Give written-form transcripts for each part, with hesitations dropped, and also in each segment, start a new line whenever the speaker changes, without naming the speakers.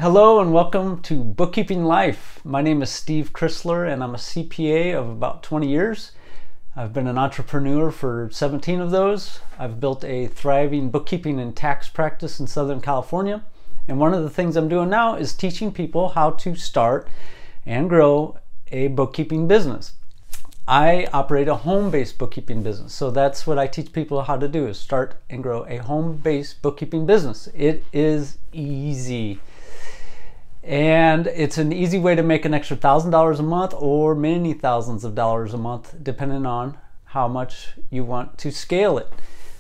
Hello and welcome to Bookkeeping Life. My name is Steve Chrysler and I'm a CPA of about 20 years. I've been an entrepreneur for 17 of those. I've built a thriving bookkeeping and tax practice in Southern California. And one of the things I'm doing now is teaching people how to start and grow a bookkeeping business. I operate a home-based bookkeeping business. So that's what I teach people how to do, is start and grow a home-based bookkeeping business. It is easy. And it's an easy way to make an extra $1,000 a month or many thousands of dollars a month, depending on how much you want to scale it.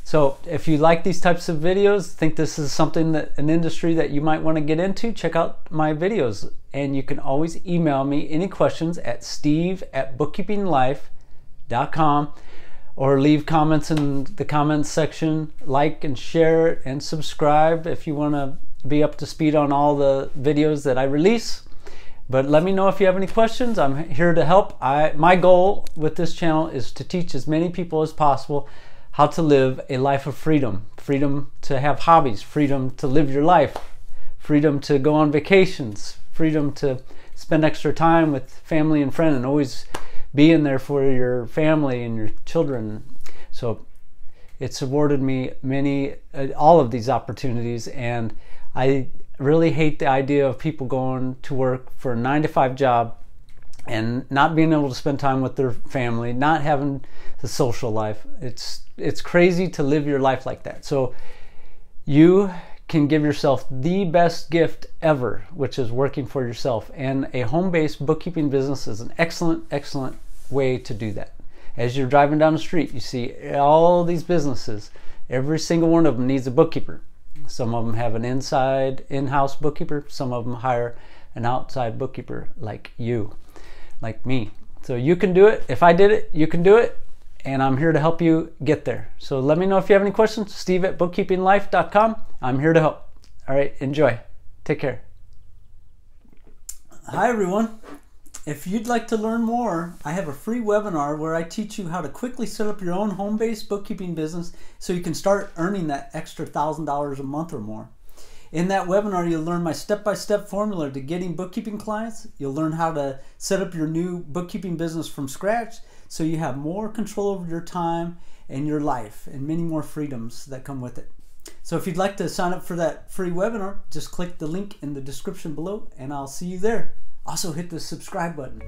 So if you like these types of videos, think this is something an industry that you might want to get into, check out my videos. And you can always email me any questions at steve@bookkeepinglife.com or leave comments in the comments section, like and share it and subscribe if you want to be up to speed on all the videos that I release. But let me know if you have any questions. I'm here to help. My goal with this channel is to teach as many people as possible how to live a life of freedom. Freedom to have hobbies, freedom to live your life, freedom to go on vacations, freedom to spend extra time with family and friends and always being there for your family and your children. So it's awarded me all of these opportunities, and I really hate the idea of people going to work for a 9-to-5 job and not being able to spend time with their family, not having the social life. It's crazy to live your life like that. So you can give yourself the best gift ever, which is working for yourself. And a home-based bookkeeping business is an excellent way to do that. As you're driving down the street, you see all these businesses. Every single one of them needs a bookkeeper. Some of them have an in-house bookkeeper. Some of them hire an outside bookkeeper like you, like me. So you can do it. If I did it, you can do it. And I'm here to help you get there. So let me know if you have any questions. steve@bookkeepinglife.com. I'm here to help. All right, enjoy. Take care. Hi, everyone. If you'd like to learn more, I have a free webinar where I teach you how to quickly set up your own home-based bookkeeping business so you can start earning that extra $1,000 a month or more. In that webinar, you'll learn my step-by-step formula to getting bookkeeping clients. You'll learn how to set up your new bookkeeping business from scratch so you have more control over your time and your life and many more freedoms that come with it. So if you'd like to sign up for that free webinar, just click the link in the description below and I'll see you there. Also hit the subscribe button.